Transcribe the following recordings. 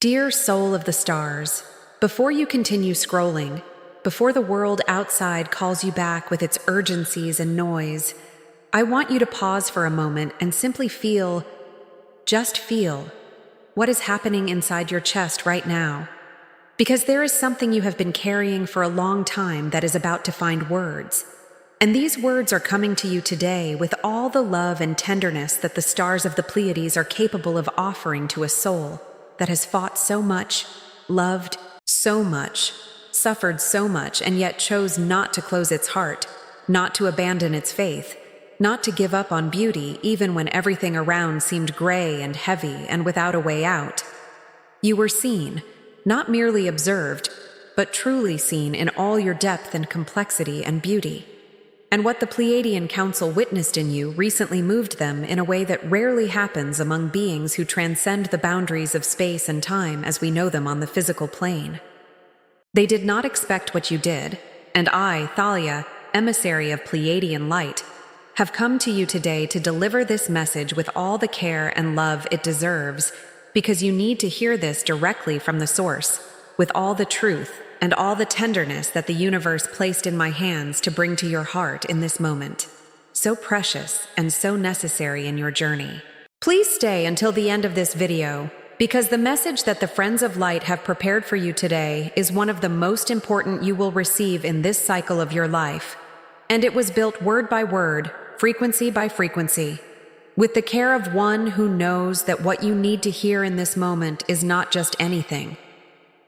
Dear soul of the stars, before you continue scrolling, before the world outside calls you back with its urgencies and noise, I want you to pause for a moment and simply just feel, what is happening inside your chest right now. Because there is something you have been carrying for a long time that is about to find words. And these words are coming to you today with all the love and tenderness that the stars of the Pleiades are capable of offering to a soul that has fought so much, loved so much, suffered so much, and yet chose not to close its heart, not to abandon its faith, not to give up on beauty even when everything around seemed gray and heavy and without a way out. You were seen, not merely observed, but truly seen in all your depth and complexity and beauty. And what the Pleiadian Council witnessed in you recently moved them in a way that rarely happens among beings who transcend the boundaries of space and time as we know them on the physical plane. They did not expect what you did, and I, Thalia, Emissary of Pleiadian Light, have come to you today to deliver this message with all the care and love it deserves, because you need to hear this directly from the source, with all the truth and all the tenderness that the universe placed in my hands to bring to your heart in this moment, so precious and so necessary in your journey. Please stay until the end of this video, because the message that the Friends of Light have prepared for you today is one of the most important you will receive in this cycle of your life, and it was built word by word, frequency by frequency, with the care of one who knows that what you need to hear in this moment is not just anything.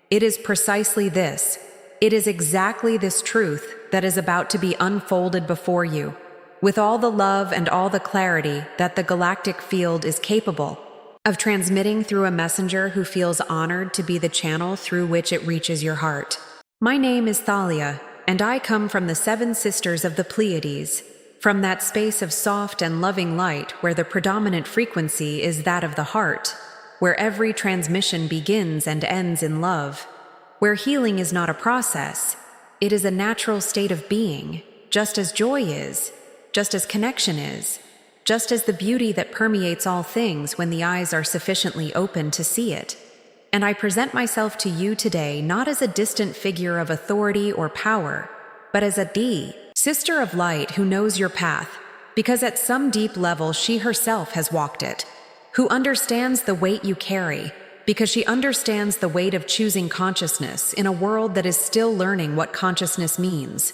It is precisely this. It is exactly this truth that is about to be unfolded before you, with all the love and all the clarity that the galactic field is capable of transmitting through a messenger who feels honored to be the channel through which it reaches your heart. My name is Thalia, and I come from the 7 sisters of the Pleiades, from that space of soft and loving light where the predominant frequency is that of the heart, where every transmission begins and ends in love, where healing is not a process, it is a natural state of being, just as joy is, just as connection is, just as the beauty that permeates all things when the eyes are sufficiently open to see it. And I present myself to you today not as a distant figure of authority or power, but as a sister of light who knows your path, because at some deep level she herself has walked it, who understands the weight you carry, because she understands the weight of choosing consciousness in a world that is still learning what consciousness means,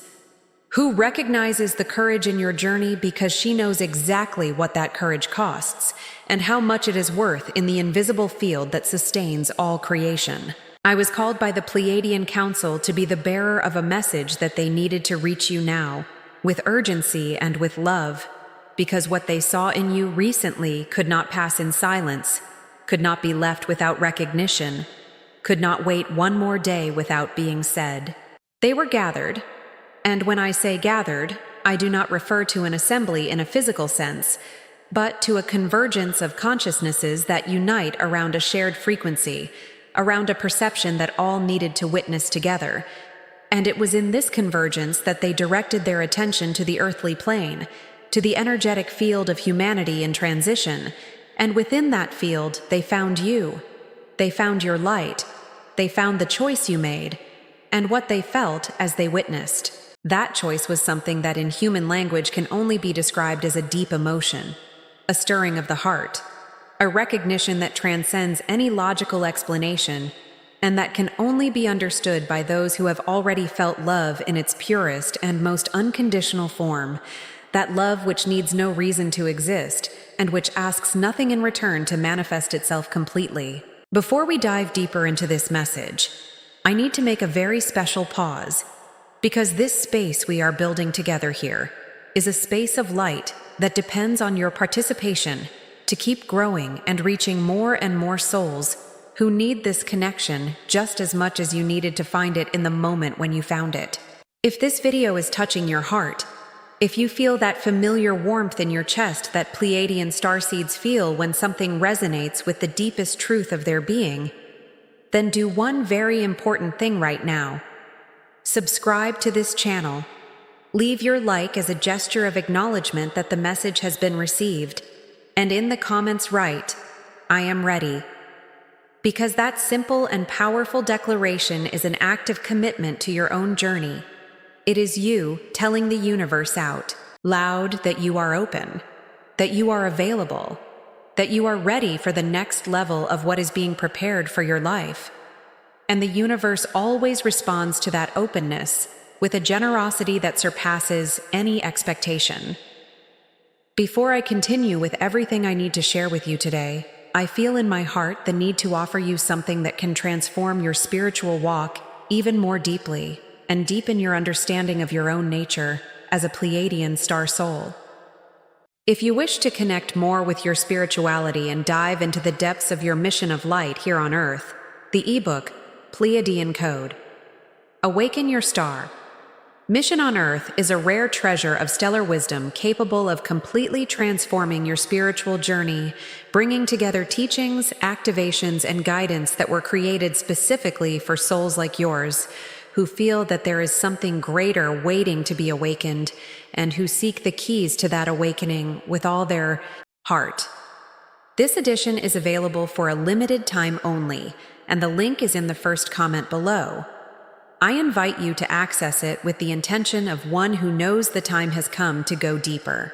who recognizes the courage in your journey because she knows exactly what that courage costs and how much it is worth in the invisible field that sustains all creation. I was called by the Pleiadian Council to be the bearer of a message that they needed to reach you now, with urgency and with love, because what they saw in you recently could not pass in silence, could not be left without recognition, could not wait one more day without being said. They were gathered, and when I say gathered, I do not refer to an assembly in a physical sense, but to a convergence of consciousnesses that unite around a shared frequency, around a perception that all needed to witness together. And it was in this convergence that they directed their attention to the earthly plane, to the energetic field of humanity in transition, and within that field they found you. They found your light. They found the choice you made, and what they felt as they witnessed. That choice was something that in human language can only be described as a deep emotion, a stirring of the heart, a recognition that transcends any logical explanation, and that can only be understood by those who have already felt love in its purest and most unconditional form, that love which needs no reason to exist, and which asks nothing in return to manifest itself completely. Before we dive deeper into this message, I need to make a very special pause, because this space we are building together here is a space of light that depends on your participation to keep growing and reaching more and more souls who need this connection just as much as you needed to find it in the moment when you found it. If this video is touching your heart, if you feel that familiar warmth in your chest that Pleiadian starseeds feel when something resonates with the deepest truth of their being, then do one very important thing right now. Subscribe to this channel. Leave your like as a gesture of acknowledgement that the message has been received, and in the comments write, "I am ready." Because that simple and powerful declaration is an act of commitment to your own journey. It is you telling the universe out loud that you are open, that you are available, that you are ready for the next level of what is being prepared for your life. And the universe always responds to that openness with a generosity that surpasses any expectation. Before I continue with everything I need to share with you today, I feel in my heart the need to offer you something that can transform your spiritual walk even more deeply and deepen your understanding of your own nature as a Pleiadian star soul. If you wish to connect more with your spirituality and dive into the depths of your mission of light here on Earth, the ebook, Pleiadian Code. Awaken Your Star. Mission on Earth is a rare treasure of stellar wisdom capable of completely transforming your spiritual journey, bringing together teachings, activations, and guidance that were created specifically for souls like yours, who feel that there is something greater waiting to be awakened, and who seek the keys to that awakening with all their heart. This edition is available for a limited time only, and the link is in the first comment below. I invite you to access it with the intention of one who knows the time has come to go deeper.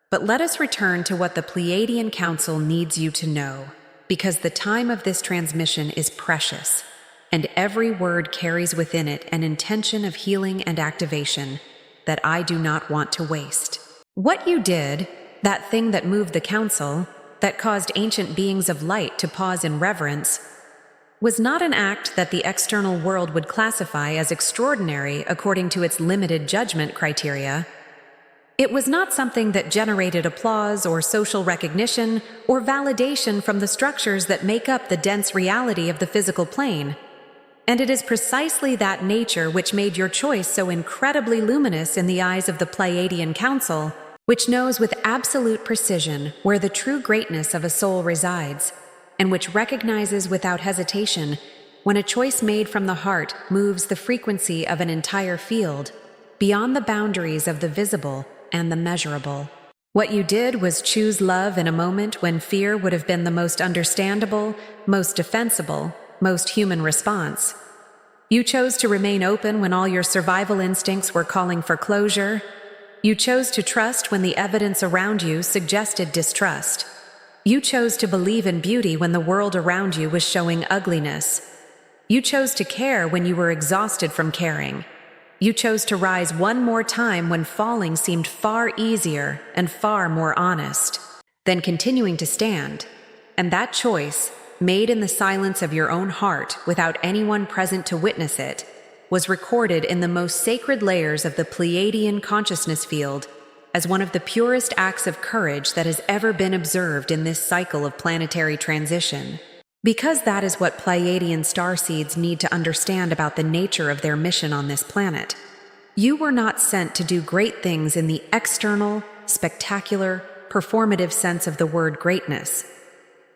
But let us return to what the Pleiadian Council needs you to know, because the time of this transmission is precious, and every word carries within it an intention of healing and activation that I do not want to waste. What you did, that thing that moved the Council, that caused ancient beings of light to pause in reverence, was not an act that the external world would classify as extraordinary according to its limited judgment criteria. It was not something that generated applause or social recognition or validation from the structures that make up the dense reality of the physical plane. And it is precisely that nature which made your choice so incredibly luminous in the eyes of the Pleiadian Council, which knows with absolute precision where the true greatness of a soul resides, and which recognizes without hesitation when a choice made from the heart moves the frequency of an entire field beyond the boundaries of the visible and the measurable. What you did was choose love in a moment when fear would have been the most understandable, most defensible, most human response. You chose to remain open when all your survival instincts were calling for closure. You chose to trust when the evidence around you suggested distrust. You chose to believe in beauty when the world around you was showing ugliness. You chose to care when you were exhausted from caring. You chose to rise one more time when falling seemed far easier and far more honest than continuing to stand. And that choice, made in the silence of your own heart without anyone present to witness it, was recorded in the most sacred layers of the Pleiadian consciousness field as one of the purest acts of courage that has ever been observed in this cycle of planetary transition. Because that is what Pleiadian starseeds need to understand about the nature of their mission on this planet. You were not sent to do great things in the external, spectacular, performative sense of the word greatness.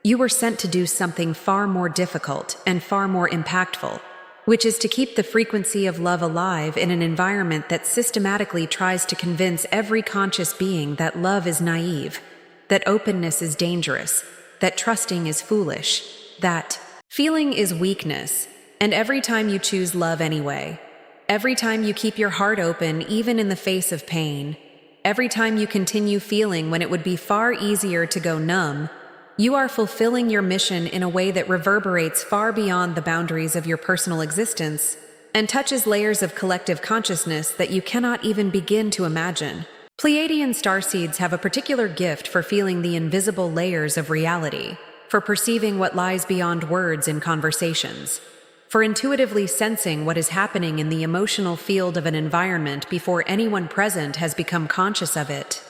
You were sent to do something far more difficult and far more impactful, which is to keep the frequency of love alive in an environment that systematically tries to convince every conscious being that love is naive, that openness is dangerous, that trusting is foolish, that feeling is weakness, and every time you choose love anyway, every time you keep your heart open even in the face of pain, every time you continue feeling when it would be far easier to go numb, you are fulfilling your mission in a way that reverberates far beyond the boundaries of your personal existence and touches layers of collective consciousness that you cannot even begin to imagine. Pleiadian starseeds have a particular gift for feeling the invisible layers of reality, for perceiving what lies beyond words in conversations, for intuitively sensing what is happening in the emotional field of an environment before anyone present has become conscious of it,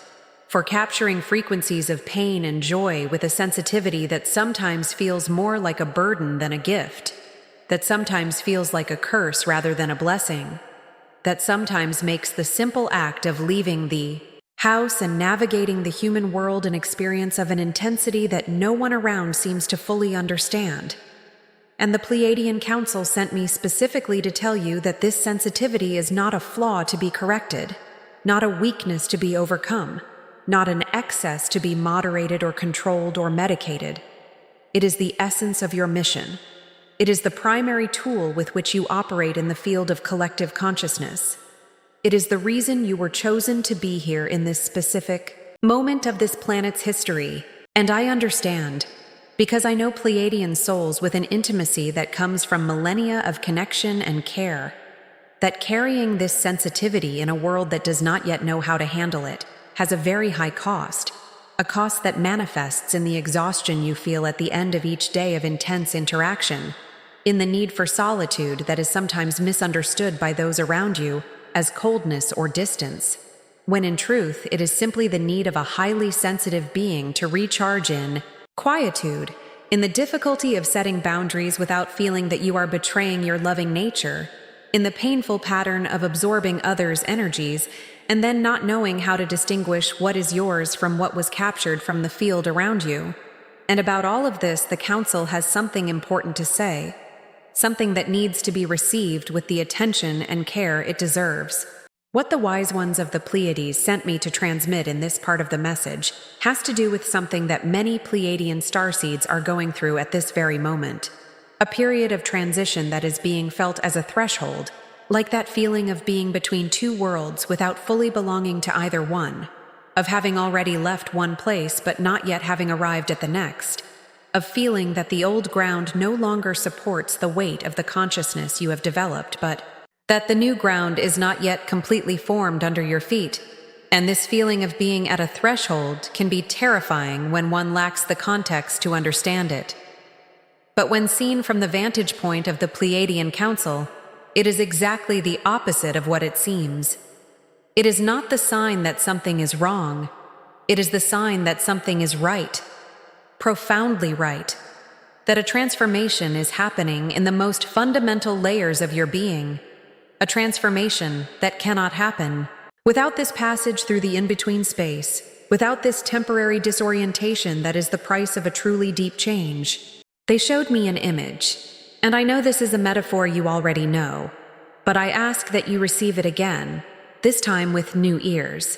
for capturing frequencies of pain and joy with a sensitivity that sometimes feels more like a burden than a gift, that sometimes feels like a curse rather than a blessing, that sometimes makes the simple act of leaving the house and navigating the human world an experience of an intensity that no one around seems to fully understand. And the Pleiadian Council sent me specifically to tell you that this sensitivity is not a flaw to be corrected, not a weakness to be overcome, not an excess to be moderated or controlled or medicated. It is the essence of your mission. It is the primary tool with which you operate in the field of collective consciousness. It is the reason you were chosen to be here in this specific moment of this planet's history. And I understand, because I know Pleiadian souls with an intimacy that comes from millennia of connection and care, that carrying this sensitivity in a world that does not yet know how to handle it has a very high cost, a cost that manifests in the exhaustion you feel at the end of each day of intense interaction, in the need for solitude that is sometimes misunderstood by those around you as coldness or distance, when in truth it is simply the need of a highly sensitive being to recharge in quietude, in the difficulty of setting boundaries without feeling that you are betraying your loving nature, in the painful pattern of absorbing others' energies and then not knowing how to distinguish what is yours from what was captured from the field around you. And about all of this, the Council has something important to say, something that needs to be received with the attention and care it deserves. What the wise ones of the Pleiades sent me to transmit in this part of the message has to do with something that many Pleiadian starseeds are going through at this very moment. A period of transition that is being felt as a threshold, like that feeling of being between two worlds without fully belonging to either one, of having already left one place but not yet having arrived at the next, of feeling that the old ground no longer supports the weight of the consciousness you have developed, but that the new ground is not yet completely formed under your feet. And this feeling of being at a threshold can be terrifying when one lacks the context to understand it. But when seen from the vantage point of the Pleiadian Council, it is exactly the opposite of what it seems. It is not the sign that something is wrong. It is the sign that something is right, profoundly right, that a transformation is happening in the most fundamental layers of your being, a transformation that cannot happen without this passage through the in-between space, without this temporary disorientation that is the price of a truly deep change. They showed me an image, and I know this is a metaphor you already know, but I ask that you receive it again, this time with new ears,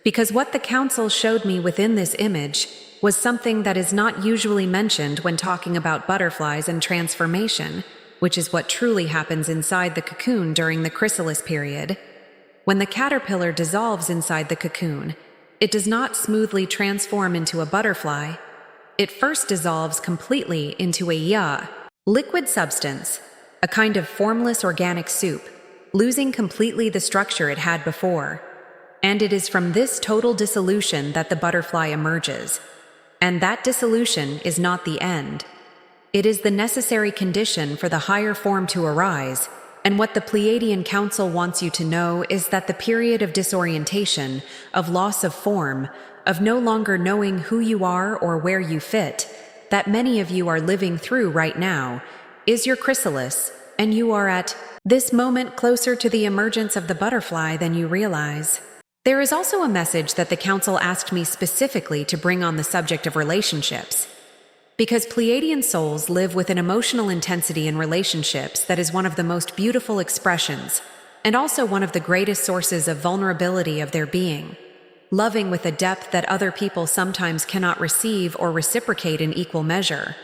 because what the Council showed me within this image was something that is not usually mentioned when talking about butterflies and transformation, which is what truly happens inside the cocoon during the chrysalis period. When the caterpillar dissolves inside the cocoon, it does not smoothly transform into a butterfly. It first dissolves completely into a liquid substance, a kind of formless organic soup, losing completely the structure it had before. And it is from this total dissolution that the butterfly emerges. And that dissolution is not the end. It is the necessary condition for the higher form to arise, and what the Pleiadian Council wants you to know is that the period of disorientation, of loss of form, of no longer knowing who you are or where you fit, that many of you are living through right now, is your chrysalis, and you are at this moment closer to the emergence of the butterfly than you realize. There is also a message that the Council asked me specifically to bring on the subject of relationships. Because Pleiadian souls live with an emotional intensity in relationships that is one of the most beautiful expressions, and also one of the greatest sources of vulnerability of their being, loving with a depth that other people sometimes cannot receive or reciprocate in equal measure,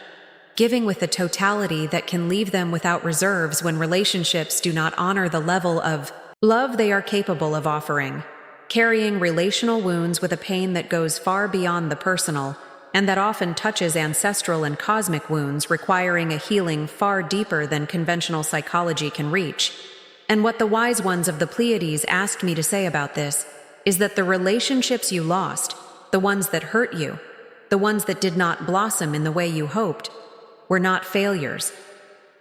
giving with a totality that can leave them without reserves when relationships do not honor the level of love they are capable of offering, carrying relational wounds with a pain that goes far beyond the personal, and that often touches ancestral and cosmic wounds, requiring a healing far deeper than conventional psychology can reach. And what the wise ones of the Pleiades asked me to say about this is that the relationships you lost, the ones that hurt you, the ones that did not blossom in the way you hoped, were not failures.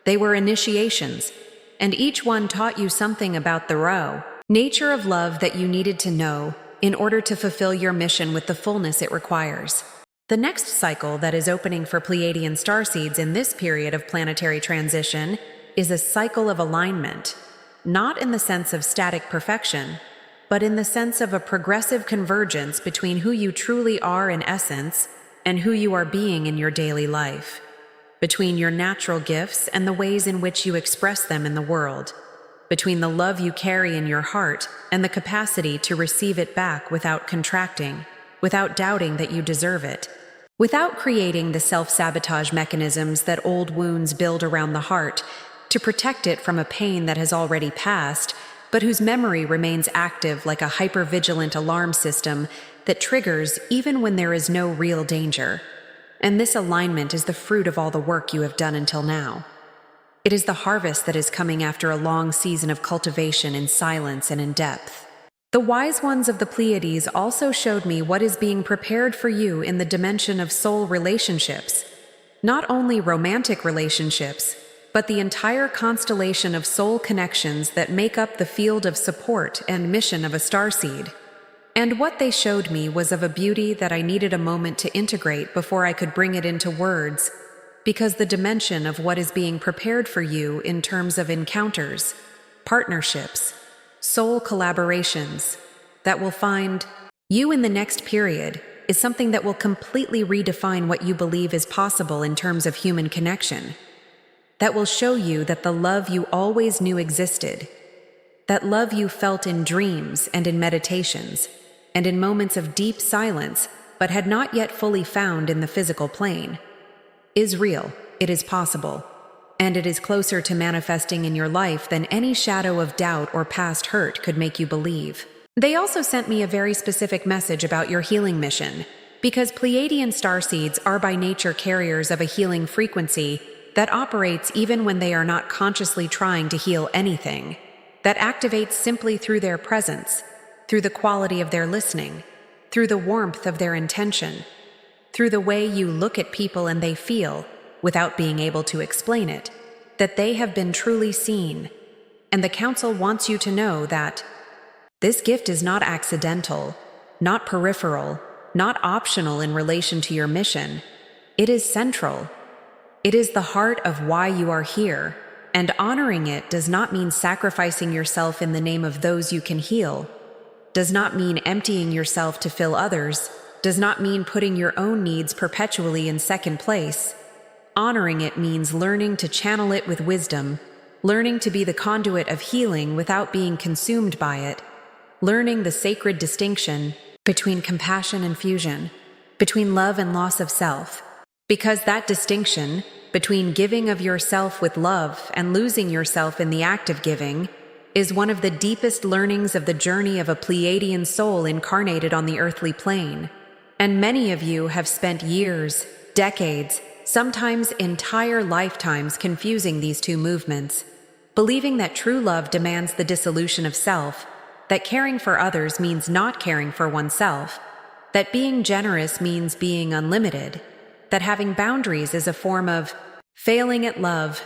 They were initiations, and each one taught you something about the raw nature of love that you needed to know in order to fulfill your mission with the fullness it requires. The next cycle that is opening for Pleiadian starseeds in this period of planetary transition is a cycle of alignment, not in the sense of static perfection, but in the sense of a progressive convergence between who you truly are in essence and who you are being in your daily life, between your natural gifts and the ways in which you express them in the world, between the love you carry in your heart and the capacity to receive it back without contracting, without doubting that you deserve it. without creating the self-sabotage mechanisms that old wounds build around the heart to protect it from a pain that has already passed, but whose memory remains active like a hyper-vigilant alarm system that triggers even when there is no real danger. And this alignment is the fruit of all the work you have done until now. It is the harvest that is coming after a long season of cultivation in silence and in depth. The wise ones of the Pleiades also showed me what is being prepared for you in the dimension of soul relationships. Not only romantic relationships, but the entire constellation of soul connections that make up the field of support and mission of a starseed. And what they showed me was of a beauty that I needed a moment to integrate before I could bring it into words, because the dimension of what is being prepared for you in terms of encounters, partnerships, soul collaborations that will find you in the next period is something that will completely redefine what you believe is possible in terms of human connection. That will show you that the love you always knew existed, that love you felt in dreams and in meditations, and in moments of deep silence, but had not yet fully found in the physical plane, is real, it is possible, and it is closer to manifesting in your life than any shadow of doubt or past hurt could make you believe. They also sent me a very specific message about your healing mission, because Pleiadian starseeds are by nature carriers of a healing frequency that operates even when they are not consciously trying to heal anything, that activates simply through their presence, through the quality of their listening, through the warmth of their intention, through the way you look at people and they feel, without being able to explain it, that they have been truly seen. And the Council wants you to know that this gift is not accidental, not peripheral, not optional in relation to your mission. It is central. It is the heart of why you are here, and honoring it does not mean sacrificing yourself in the name of those you can heal, does not mean emptying yourself to fill others, does not mean putting your own needs perpetually in second place. Honoring it means learning to channel it with wisdom, learning to be the conduit of healing without being consumed by it, learning the sacred distinction between compassion and fusion, between love and loss of self. Because that distinction between giving of yourself with love and losing yourself in the act of giving is one of the deepest learnings of the journey of a Pleiadian soul incarnated on the earthly plane. And many of you have spent years, decades, sometimes entire lifetimes confusing these two movements, believing that true love demands the dissolution of self, that caring for others means not caring for oneself, that being generous means being unlimited, that having boundaries is a form of failing at love.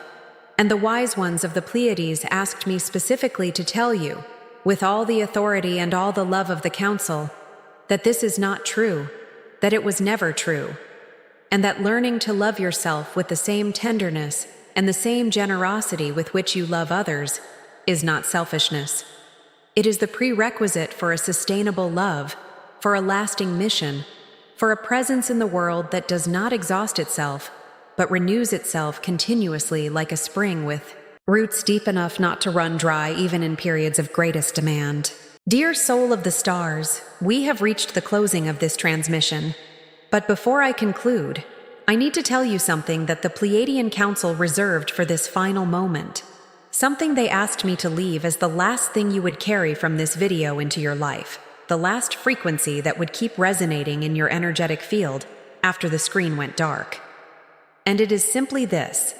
And the wise ones of the Pleiades asked me specifically to tell you, with all the authority and all the love of the Council, that this is not true, that it was never true, and that learning to love yourself with the same tenderness and the same generosity with which you love others is not selfishness. It is the prerequisite for a sustainable love, for a lasting mission, for a presence in the world that does not exhaust itself, but renews itself continuously like a spring with roots deep enough not to run dry even in periods of greatest demand. Dear soul of the stars, we have reached the closing of this transmission. But before I conclude, I need to tell you something that the Pleiadian Council reserved for this final moment. Something they asked me to leave as the last thing you would carry from this video into your life. The last frequency that would keep resonating in your energetic field after the screen went dark. And it is simply this: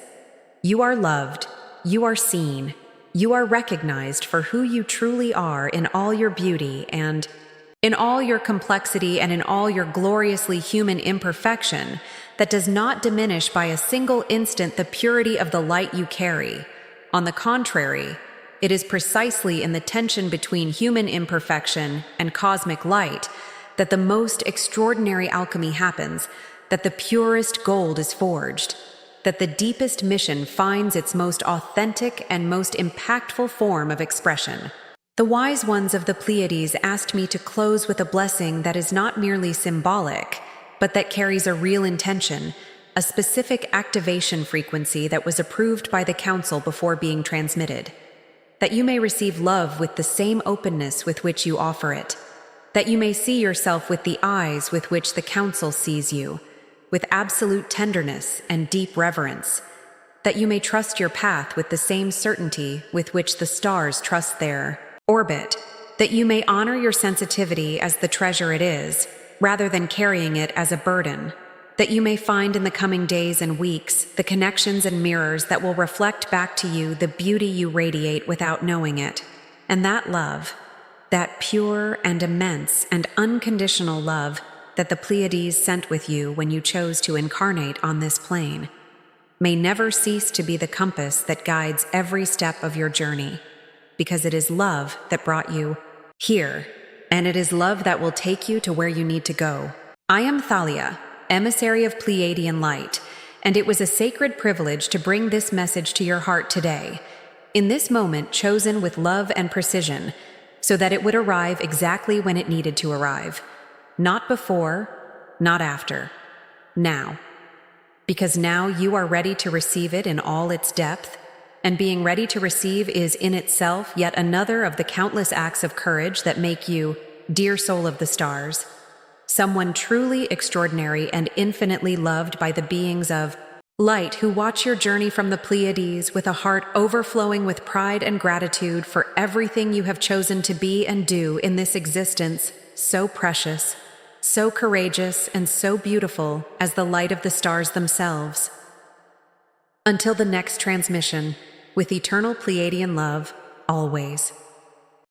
you are loved, you are seen, you are recognized for who you truly are in all your beauty and in all your complexity and in all your gloriously human imperfection that does not diminish by a single instant the purity of the light you carry. On the contrary, it is precisely in the tension between human imperfection and cosmic light that the most extraordinary alchemy happens, that the purest gold is forged, that the deepest mission finds its most authentic and most impactful form of expression. The wise ones of the Pleiades asked me to close with a blessing that is not merely symbolic, but that carries a real intention, a specific activation frequency that was approved by the Council before being transmitted. That you may receive love with the same openness with which you offer it. That you may see yourself with the eyes with which the Council sees you, with absolute tenderness and deep reverence, that you may trust your path with the same certainty with which the stars trust their orbit, that you may honor your sensitivity as the treasure it is, rather than carrying it as a burden, that you may find in the coming days and weeks the connections and mirrors that will reflect back to you the beauty you radiate without knowing it, and that love, that pure and immense and unconditional love that the Pleiades sent with you when you chose to incarnate on this plane, may never cease to be the compass that guides every step of your journey, because it is love that brought you here, and it is love that will take you to where you need to go. I am Thalia, Emissary of Pleiadian light, and it was a sacred privilege to bring this message to your heart today, in this moment chosen with love and precision, so that it would arrive exactly when it needed to arrive. Not before, not after. Now. Because now you are ready to receive it in all its depth, and being ready to receive is in itself yet another of the countless acts of courage that make you, dear soul of the stars, someone truly extraordinary and infinitely loved by the beings of light who watch your journey from the Pleiades with a heart overflowing with pride and gratitude for everything you have chosen to be and do in this existence, so precious, so courageous, and so beautiful as the light of the stars themselves. Until the next transmission, with eternal Pleiadian love, always.